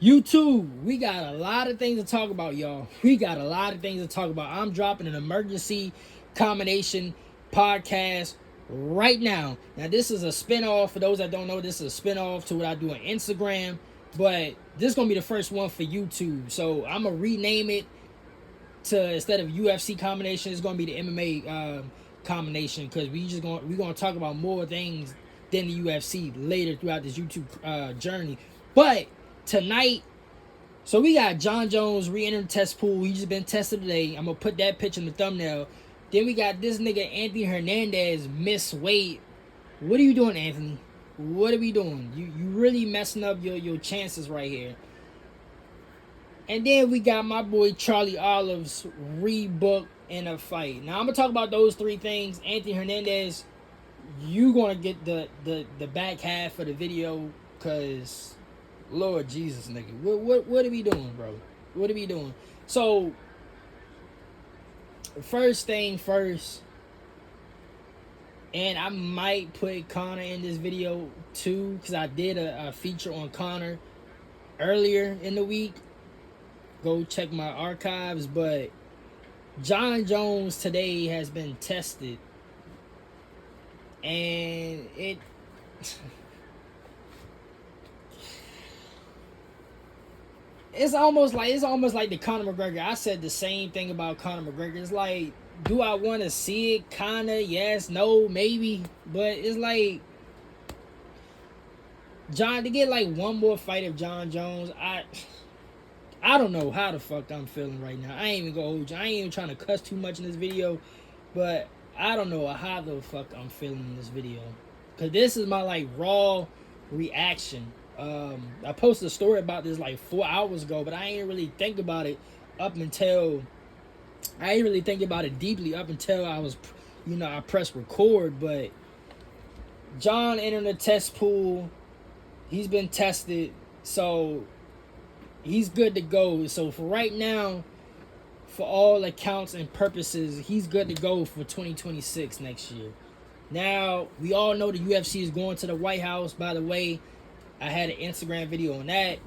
YouTube, we got a lot of things to talk about, y'all. We got a lot of things to talk about. I'm dropping an emergency combination podcast right now. Now, this is a spinoff. For those that don't know, this is a spinoff to what I do on Instagram. But this is going to be the first one for YouTube. So I'm going to rename it to, instead of UFC combination, it's going to be the MMA combination. Because we're going to talk about more things than the UFC later throughout this YouTube journey. But tonight, so we got John Jones re-entered the test pool. He's just been tested today. I'm gonna put that picture in the thumbnail. Then we got this nigga Anthony Hernandez miss weight. What are you doing, Anthony? What are we doing? You really messing up your chances right here. And then we got my boy Charlie Olives rebooked in a fight. Now I'm gonna talk about those three things. Anthony Hernandez, you gonna get the back half of the video, cause Lord Jesus, nigga. What are we doing, bro? What are we doing? So, first thing first, and I might put Connor in this video too, because I did a feature on Connor earlier in the week. Go check my archives. But John Jones today has been tested, and it... It's almost like the Conor McGregor. I said the same thing about Conor McGregor. It's like, do I want to see it? Kinda, yes, no, maybe. But it's like, John, to get like one more fight of John Jones, I don't know how the fuck I'm feeling right now. I ain't even gonna hold you. I ain't even trying to cuss too much in this video, but I don't know how the fuck I'm feeling in this video. Cause this is my like raw reaction. I posted a story about this like 4 hours ago, but I ain't really think about it up until I ain't really think about it deeply up until I was, I pressed record. But John entered the test pool. He's been tested, so he's good to go. So for right now, for all accounts and purposes, he's good to go for 2026 next year. Now, we all know the UFC is going to the White House. By the way, I had an Instagram video on that.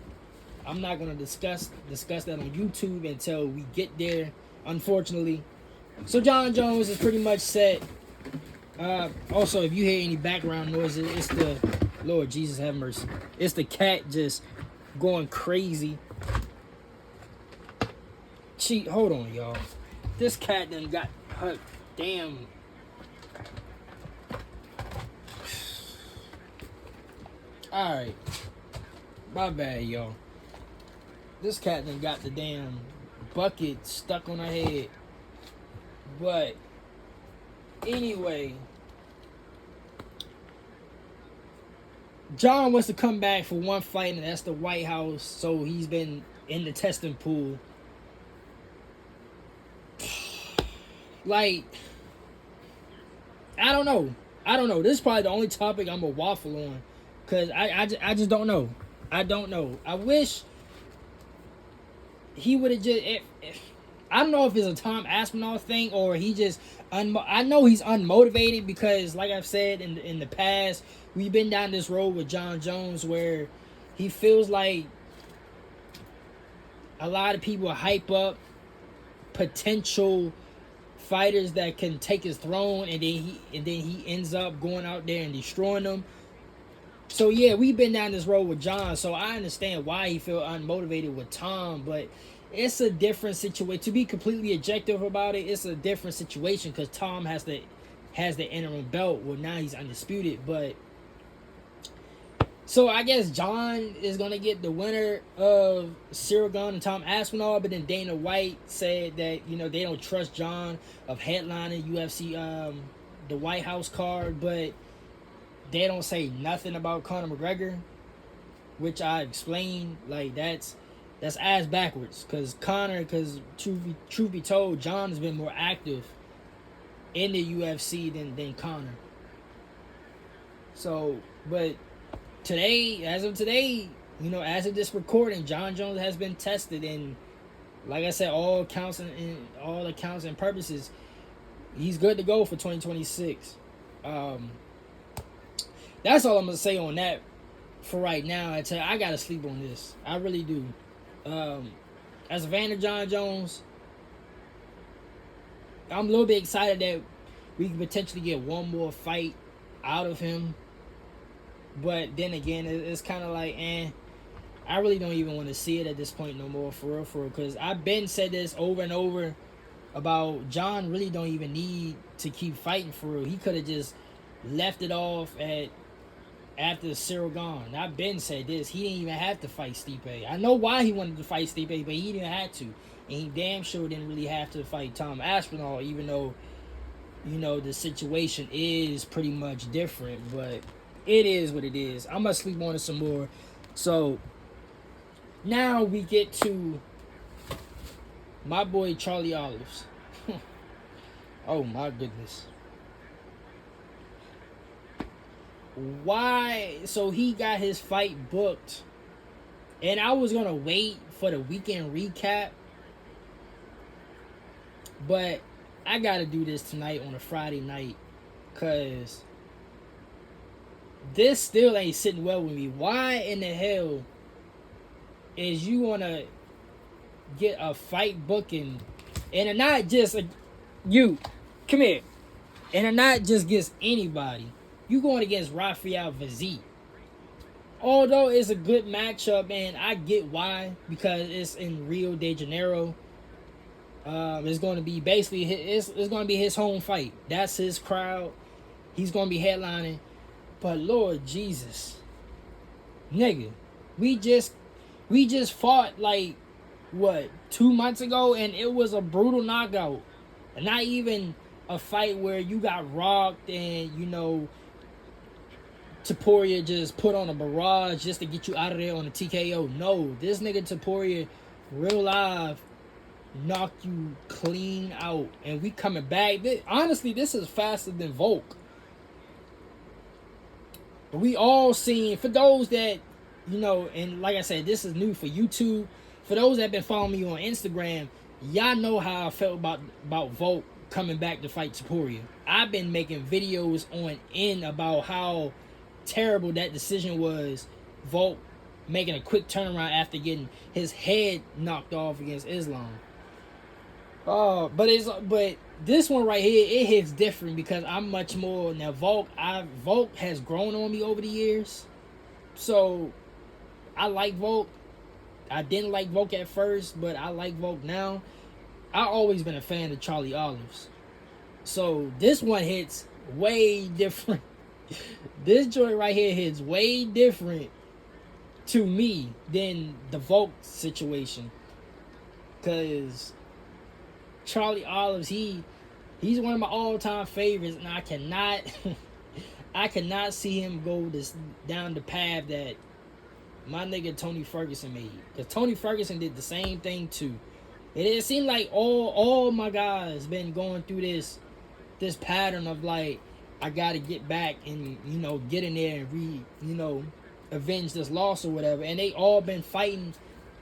I'm not going to discuss that on YouTube until we get there, unfortunately. So John Jones is pretty much set. Also, if you hear any background noises, it's the... Lord Jesus have mercy. It's the cat just going crazy. Hold on, y'all. This cat done got her damn... Alright. My bad, y'all. This cat done got the damn bucket stuck on her head. But, anyway. John wants to come back for one fight, and that's the White House. So, he's been in the testing pool. Like, I don't know. This is probably the only topic I'm going to waffle on. Because I just don't know. I don't know. I wish he would have just... I don't know if it's a Tom Aspinall thing or he just... I know he's unmotivated because, like I've said in the past, we've been down this road with John Jones where he feels like a lot of people hype up potential fighters that can take his throne, and then he ends up going out there and destroying them. So yeah, we've been down this road with John, so I understand why he feel unmotivated with Tom, but it's a different situation. To be completely objective about it, it's a different situation because Tom has the interim belt. Well, now he's undisputed, but so I guess John is gonna get the winner of Cyril Gane and Tom Aspinall, but then Dana White said that they don't trust John of headlining UFC the White House card, but they don't say nothing about Conor McGregor, which I explained. Like that's ass backwards, because truth be told, John has been more active in the UFC than Conor. So, but as of today, as of this recording, John Jones has been tested, and like I said, all accounts and purposes, he's good to go for 2026. That's all I'm gonna say on that for right now, I gotta sleep on this. I really do. As a fan of John Jones, I'm a little bit excited that we can potentially get one more fight out of him. But then again, it's kind of like, I really don't even want to see it at this point no more, for real. Because I've been said this over and over about John really don't even need to keep fighting for real. He could have just left it off at after Cyril gone. I've been said this. He didn't even have to fight Stipe. I know why he wanted to fight Stipe, but he didn't have to. And he damn sure didn't really have to fight Tom Aspinall, even though, the situation is pretty much different. But it is what it is. I'm going to sleep on it some more. So, now we get to my boy Charlie Olives. Oh my goodness. Why? So he got his fight booked, and I was gonna wait for the weekend recap, but I gotta do this tonight on a Friday night, cause this still ain't sitting well with me. Why in the hell is you gonna get a fight booking, and not just you, come here, and not just against anybody? You going against Rafael Vazit. Although it's a good matchup, and I get why, because it's in Rio de Janeiro. It's going to be basically it's going to be his home fight. That's his crowd. He's going to be headlining. But Lord Jesus, nigga, we just fought like what 2 months ago, and it was a brutal knockout, and not even a fight where you got rocked and Topuria just put on a barrage just to get you out of there on a TKO. No, this nigga Topuria, real live, knocked you clean out. And we coming back. Honestly, this is faster than Volk. We all seen, for those that, and like I said, this is new for YouTube. For those that been following me on Instagram, y'all know how I felt about Volk coming back to fight Topuria. I've been making videos on end about how terrible that decision was. Volk making a quick turnaround after getting his head knocked off against Islam. But this one right here, it hits different because I'm much more now. Volk has grown on me over the years, so I like Volk. I didn't like Volk at first, but I like Volk now. I've always been a fan of Charlie Olives, so this one hits way different. This joint right here hits way different to me than the Volk situation, because Charlie Olives, he's one of my all-time favorites, and I cannot see him go down the path that my nigga Tony Ferguson made. Because Tony Ferguson did the same thing too. It seemed like all my guys been going through this pattern of like, I gotta get back and get in there and avenge this loss or whatever. And they all been fighting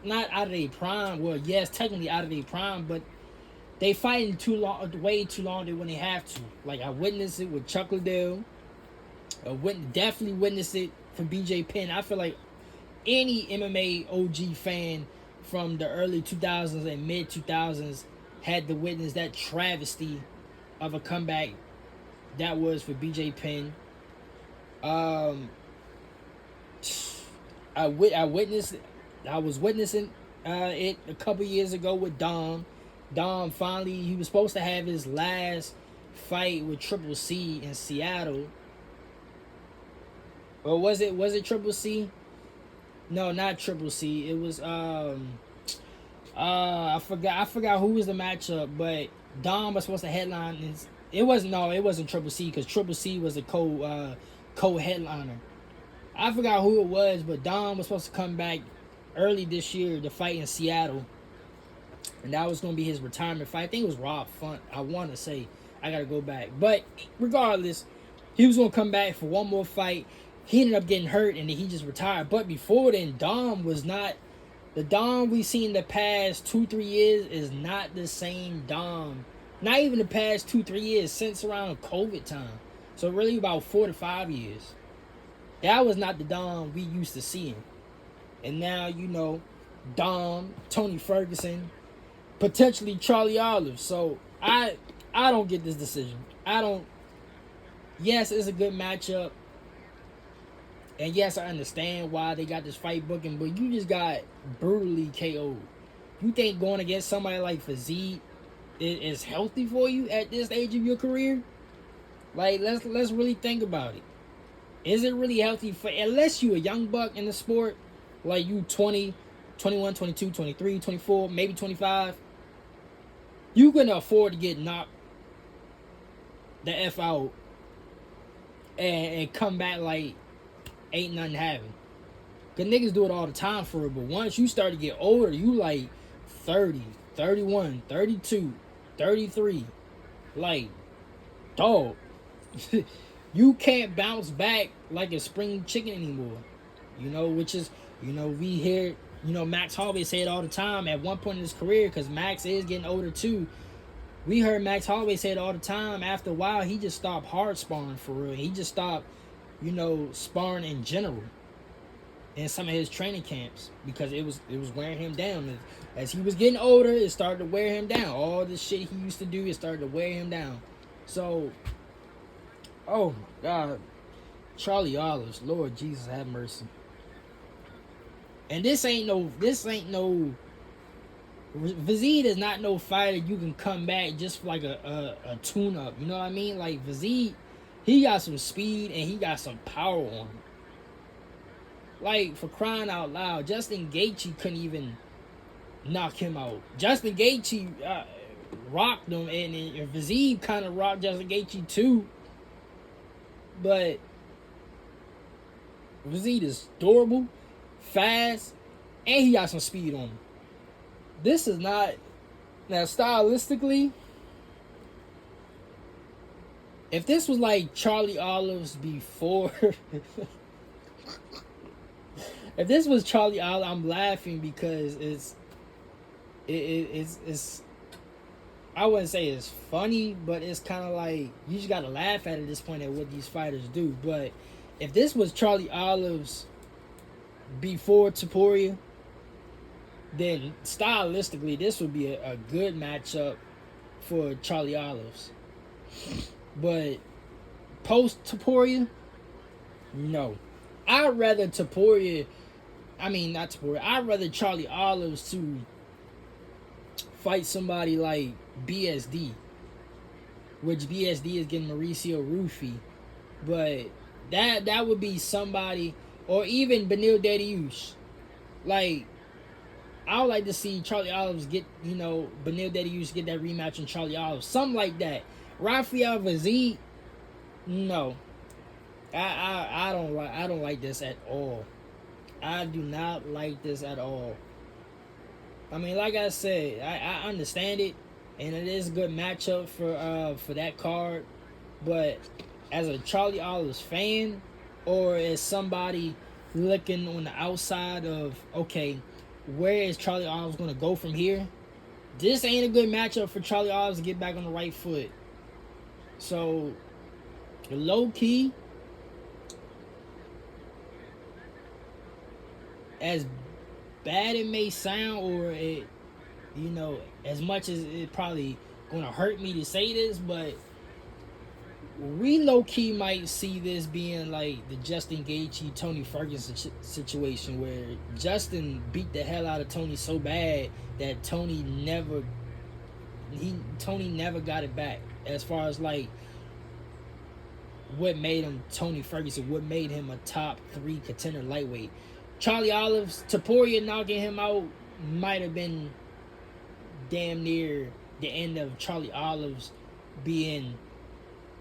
not out of their prime. Well, yes, technically out of their prime, but they fighting way too long when they have to. Like, I witnessed it with Chuck Liddell. I definitely witnessed it for BJ Penn. I feel like any MMA OG fan from the early 2000s and mid 2000s had to witness that travesty of a comeback that was for BJ Penn. I was witnessing it a couple years ago with Dom. Dom finally, he was supposed to have his last fight with Triple C in Seattle. Or was it Triple C? No, not Triple C. It was I forgot who was the matchup, but Dom was supposed to headline. It wasn't Triple C, because Triple C was a co-headliner. I forgot who it was, but Dom was supposed to come back early this year to fight in Seattle, and that was going to be his retirement fight. I think it was Rob Font. I want to say. I got to go back. But regardless, he was going to come back for one more fight. He ended up getting hurt, and then he just retired. But before then, Dom was not... The Dom we seen the past 2-3 years is not the same Dom. Not even the past 2-3 years, since around COVID time. So really about 4 to 5 years. That was not the Dom we used to seeing. And now, Dom, Tony Ferguson, potentially Charlie Olive. So I don't get this decision. I don't. Yes, it's a good matchup. And yes, I understand why they got this fight booking, but you just got brutally KO'd. You think going against somebody like Physique is healthy for you at this age of your career? Like, let's really think about it. Is it really healthy for, unless you a young buck in the sport, like you 20, 21, 22, 23, 24, maybe 25, you can afford to get knocked the F out and come back like ain't nothing happened. Cause niggas do it all the time for it, but once you start to get older, you like 30, 31, 32, 33. Like, dog. You can't bounce back like a spring chicken anymore. Which is, we hear, Max Holloway say it all the time at one point in his career, because Max is getting older too. We heard Max Holloway say it all the time. After a while, he just stopped hard sparring for real. He just stopped, sparring in general in some of his training camps, because it was wearing him down. As he was getting older, it started to wear him down. All the shit he used to do, it started to wear him down. So, oh my God, Charlie Olives, Lord Jesus have mercy. And this ain't no Vizid is not no fighter you can come back just for like a tune up. You know what I mean? Like Vizid, he got some speed and he got some power on him. Like, for crying out loud, Justin Gaethje couldn't even knock him out. Justin Gaethje rocked him, and Vizid kind of rocked Justin Gaethje too. But Vizid is durable, fast, and he got some speed on him. This is not, now stylistically, if this was like Charlie Olives before, if this was Charlie Olive, I'm laughing because it's I wouldn't say it's funny, but it's kind of like you just gotta laugh at this point at what these fighters do. But if this was Charlie Olives before Topuria, then stylistically this would be a good matchup for Charlie Olives. But post Topuria, no. I'd rather I'd rather Charlie Olives to fight somebody like BSD, which BSD is getting Mauricio Rufy, but that would be somebody, or even Benil Dariush. Like, I would like to see Charlie Olives get, Benil Dariush get that rematch on Charlie Olives, something like that. Rafael Vizid, no. I don't like this at all. I do not like this at all. I mean, like I said, I understand it, and it is a good matchup for that card. But as a Charlie Olives fan, or as somebody looking on the outside of, okay, where is Charlie Olives going to go from here? This ain't a good matchup for Charlie Olives to get back on the right foot. So, low key, as bad it may sound, or it, as much as it probably gonna hurt me to say this, but we low-key might see this being like the Justin Gaethje Tony Ferguson situation, where Justin beat the hell out of Tony so bad that Tony never got it back, as far as like what made him Tony Ferguson, what made him a top 3 contender lightweight. Charlie Olives, Topuria knocking him out might have been damn near the end of Charlie Olives being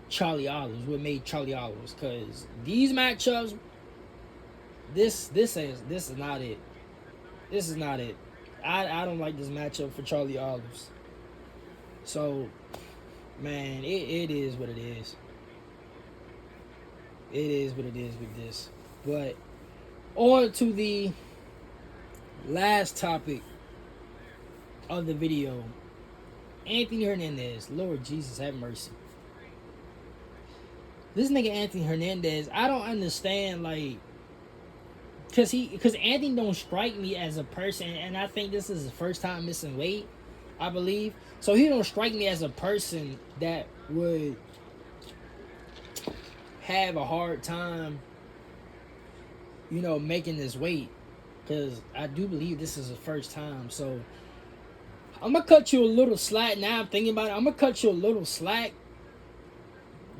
Charlie Olives, what made Charlie Olives. Because these matchups, this is not it. This is not it. I don't like this matchup for Charlie Olives. So, man, it is what it is. It is what it is with this. But on to the last topic of the video. Anthony Hernandez, Lord Jesus have mercy. This nigga Anthony Hernandez, I don't understand, like, because Anthony don't strike me as a person, and I think this is his first time missing weight, I believe. So he don't strike me as a person that would have a hard time, making this weight. Because I do believe this is the first time. So I'm gonna cut you a little slack. Now I'm thinking about it. I'm gonna cut you a little slack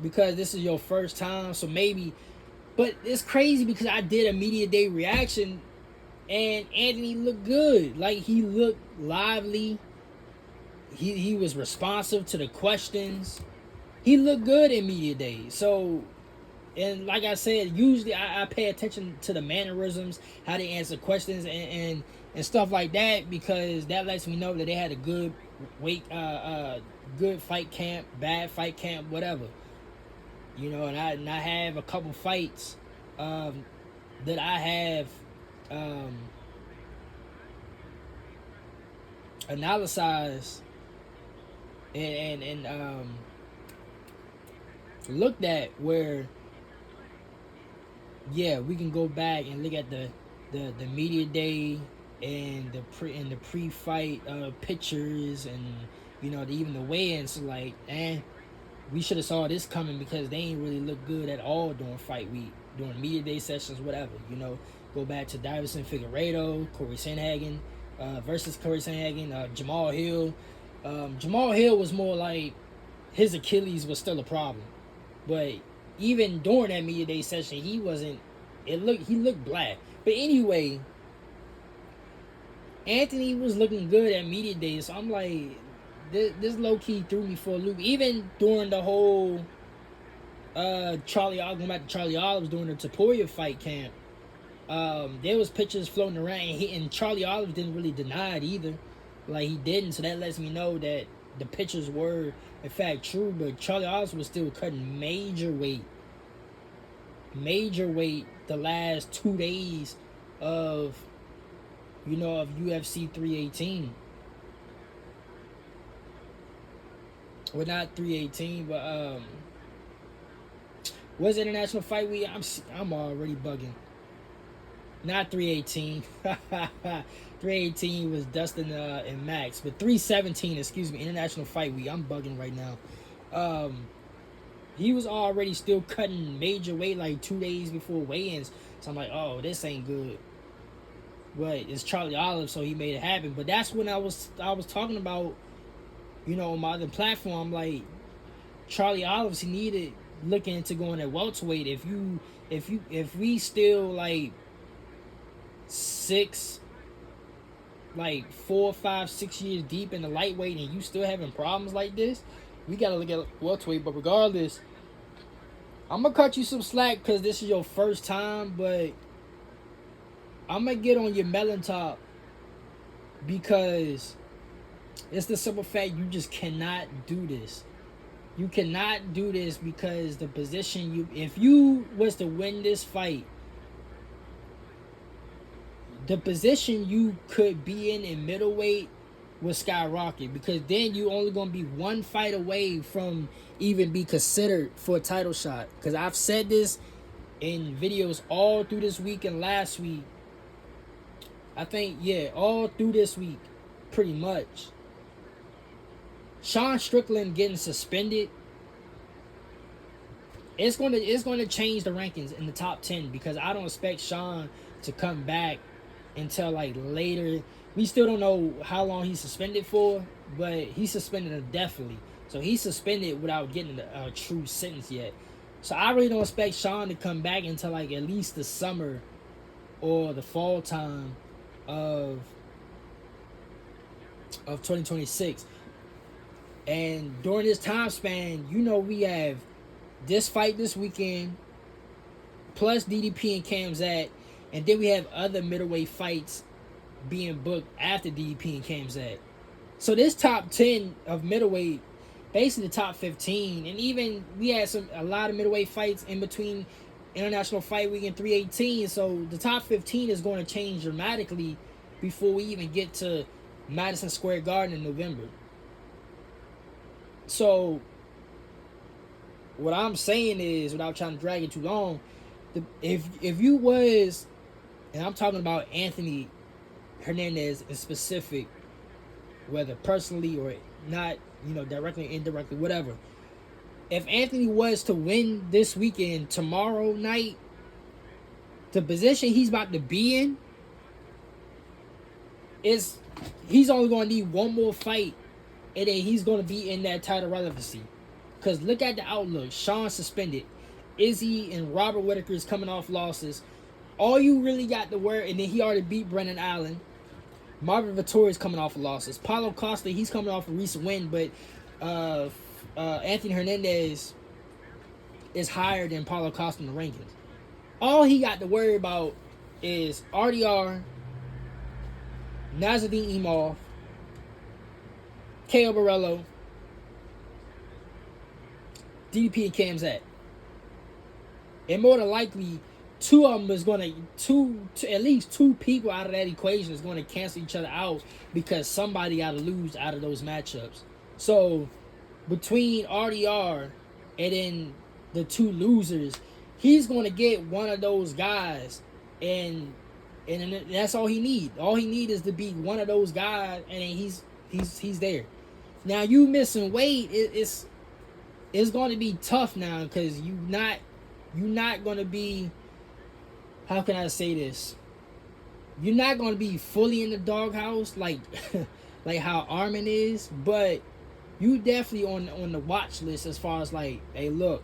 because this is your first time. So maybe, but it's crazy because I did a media day reaction and Anthony looked good. Like, he looked lively. He was responsive to the questions. He looked good in media day. So, and like I said, usually I pay attention to the mannerisms, how they answer questions, and stuff like that, because that lets me know that they had a good weight, good fight camp, bad fight camp, whatever. And I have a couple fights that I have analyzed and looked at, where we can go back and look at the media day and the pre-fight pictures, and even the weigh-ins. Like, we should have saw this coming, because they ain't really look good at all during fight week, during media day sessions, whatever. Go back to Davison Figueiredo, Corey Sandhagen versus Corey Sandhagen, Jamal Hill. Jamal Hill was more like his Achilles was still a problem, but even during that media day session, he wasn't. He looked black. But anyway, Anthony was looking good at media day, so I'm like, this low key threw me for a loop. Even during the whole Charlie Olives during the Taporia fight camp, there was pictures floating around, and Charlie Olives didn't really deny it either. Like, he didn't, so that lets me know that the pictures were in fact true. But Charlie Olives was still cutting major weight the last 2 days of UFC 318. Well, not 318, but was International Fight Week? I'm already bugging. Not 318. 318 was Dustin and Max, but 317, excuse me, International Fight Week. I'm bugging right now. He was already still cutting major weight like 2 days before weigh-ins. So I'm like, oh, this ain't good. But it's Charlie Olive, so he made it happen. But that's when I was talking about, on my other platform, like, Charlie Olives, he needed looking into going at welterweight. If we still like 4, 5, 6 years deep in the lightweight, and you still having problems like this, we gotta look at welterweight. But regardless, I'm gonna cut you some slack because this is your first time, but I'm gonna get on your melon top because it's the simple fact you just cannot do this. You cannot do this because the position if you was to win this fight, the position you could be in middleweight will skyrocket, because then you only gonna be one fight away from even be considered for a title shot. Because I've said this in videos all through this week and last week. I think, all through this week, pretty much. Sean Strickland getting suspended, it's going to change the rankings in the top 10, because I don't expect Sean to come back until like later. We still don't know how long he's suspended for, but he's suspended indefinitely. So he's suspended without getting a true sentence yet. So I really don't expect Sean to come back until like at least the summer or the fall time of 2026. And during this time span, we have this fight this weekend, plus DDP and Khamzat, and then we have other middleweight fights being booked after DDP and Khamzat. So this top 10 of middleweight, basically the top 15, and even we had a lot of middleweight fights in between International Fight Week and 318. So the top 15 is going to change dramatically before we even get to Madison Square Garden in November. So what I'm saying is, without trying to drag it too long, if you was, and I'm talking about Anthony Hernandez in specific, whether personally or not, directly or indirectly, whatever. If Anthony was to win this weekend, tomorrow night, the position he's about to be in is he's only going to need one more fight, and then he's going to be in that title relevancy. Because look at the outlook. Sean suspended. Izzy and Robert Whittaker is coming off losses. All you really got to worry, and then he already beat Brennan Allen. Marvin Vettori is coming off of losses. Paulo Costa, he's coming off a recent win, but Anthony Hernandez is higher than Paulo Costa in the rankings. All he got to worry about is RDR, Nasruddin Imov, K.O. Borrello, DDP, and Kamzat. And more than likely, two of them is going to at least two people out of that equation is going to cancel each other out because somebody got to lose out of those matchups. So between RDR and then the two losers, he's going to get one of those guys, and that's all he needs. All he needs is to be one of those guys, and then he's there. Now you missing weight, it's going to be tough now because you're not going to be. How can I say this? You're not going to be fully in the doghouse like like how Armin is, but you definitely on the watch list as far as like, hey, look,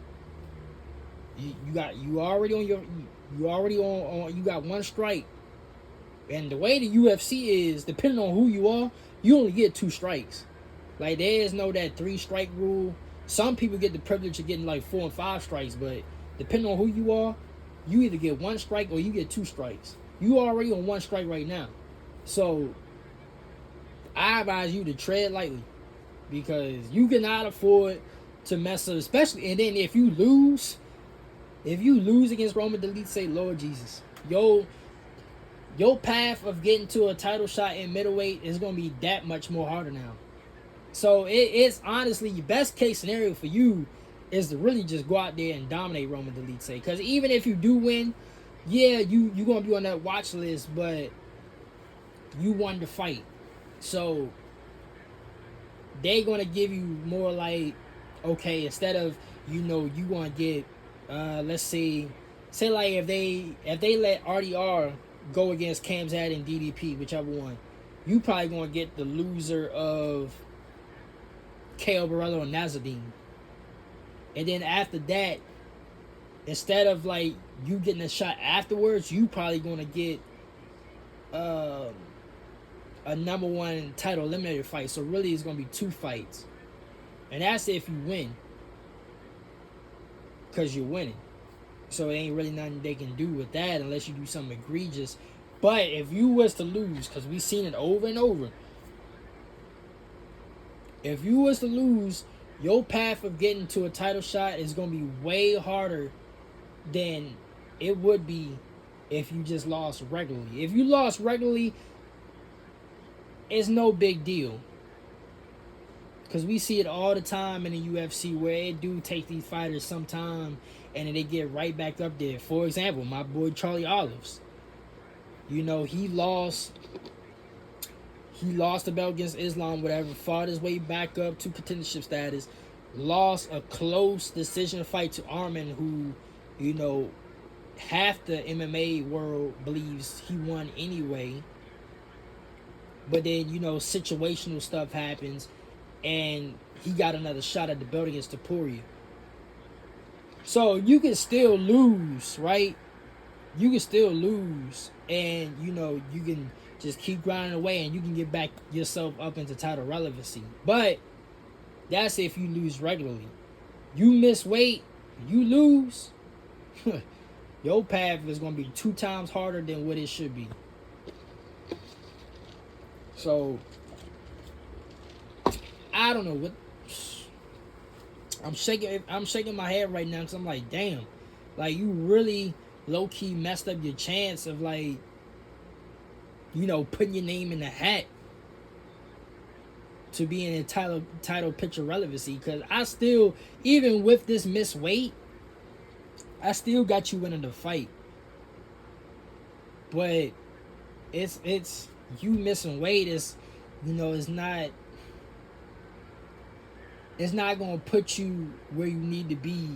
you already on you got one strike, and the way the UFC is, depending on who you are, you only get 2 strikes. Like there is no that 3-strike rule. Some people get the privilege of getting like 4 and 5 strikes, but depending on who you are, you either get 1 strike or you get 2 strikes. You already on 1 strike right now. So I advise you to tread lightly because you cannot afford to mess up, especially, and then if you lose against Roman Dolidze, Lord Jesus, your path of getting to a title shot in middleweight is going to be that much more harder now. So it's honestly your best case scenario for you is to really just go out there and dominate Roman Dolidze. Because even if you do win, yeah, you're going to be on that watch list, but you won the fight. So they're going to give you more like, okay, instead of, you want to get, let's say like if they let RDR go against Kamzat and DDP, whichever one, you probably going to get the loser of K.O. Borrello and Nasruddin. And then after that, instead of like you getting a shot afterwards, you probably going to get a number 1 title eliminator fight. So really it's going to be 2 fights. And that's if you win. Because you're winning. So it ain't really nothing they can do with that unless you do something egregious. But if you was to lose, because we've seen it over and over, if you was to lose, your path of getting to a title shot is going to be way harder than it would be if you just lost regularly. If you lost regularly, it's no big deal. Because we see it all the time in the UFC where it do take these fighters some time and then they get right back up there. For example, my boy Charlie Olives. He lost the belt against Islam, whatever, fought his way back up to contendership status, lost a close decision fight to Armin, who, half the MMA world believes he won anyway. But then, situational stuff happens, and he got another shot at the belt against Topuria. So you can still lose, right? You can still lose, and, you can just keep grinding away and you can get back yourself up into title relevancy. But that's if you lose regularly. You miss weight, you lose, your path is going to be 2 times harder than what it should be. So I don't know what I'm shaking my head right now because I'm like, damn, like you really low-key messed up your chance of putting your name in the hat to being in title picture relevancy. Because I still, even with this missed weight, I still got you winning the fight. But it's you missing weight is, it's not gonna put you where you need to be,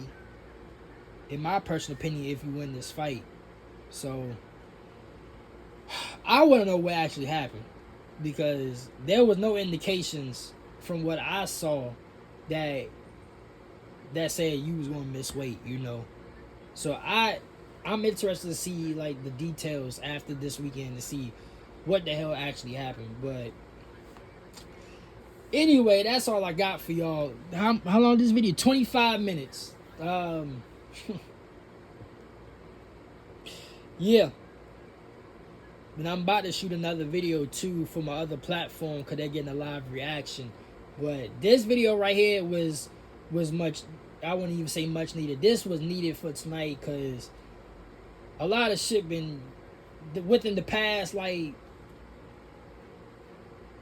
in my personal opinion, if you win this fight. So I want to know what actually happened, because there was no indications from what I saw that said you was gonna miss weight. So I'm interested to see like the details after this weekend to see what the hell actually happened. But anyway, that's all I got for y'all. How long is this video? 25 minutes. Yeah. But I'm about to shoot another video too for my other platform because they're getting a live reaction. But this video right here was much, I wouldn't even say much needed. This was needed for tonight because a lot of shit been within the past like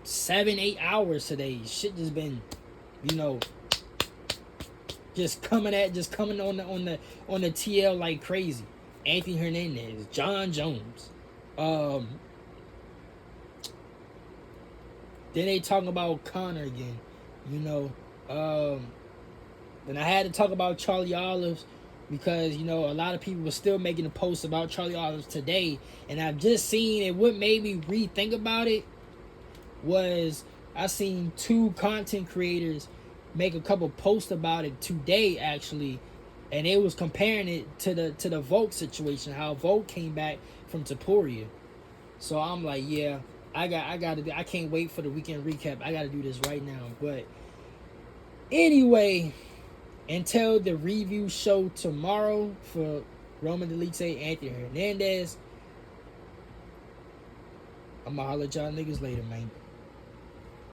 7-8 hours today. Shit just been, just coming on the TL like crazy. Anthony Hernandez, John Jones. Then they talking about Conor again, Then I had to talk about Charlie Olives because, a lot of people were still making a post about Charlie Olives today. And I've just seen it. What made me rethink about it was I seen 2 content creators make a couple posts about it today, actually. And it was comparing it to the Volk situation, how Volk came back from Taporia. So I'm like, yeah, I can't wait for the weekend recap. I gotta do this right now. But anyway, until the review show tomorrow for Roman Dolidze, Anthony Hernandez, I'm gonna holler at y'all niggas later, man.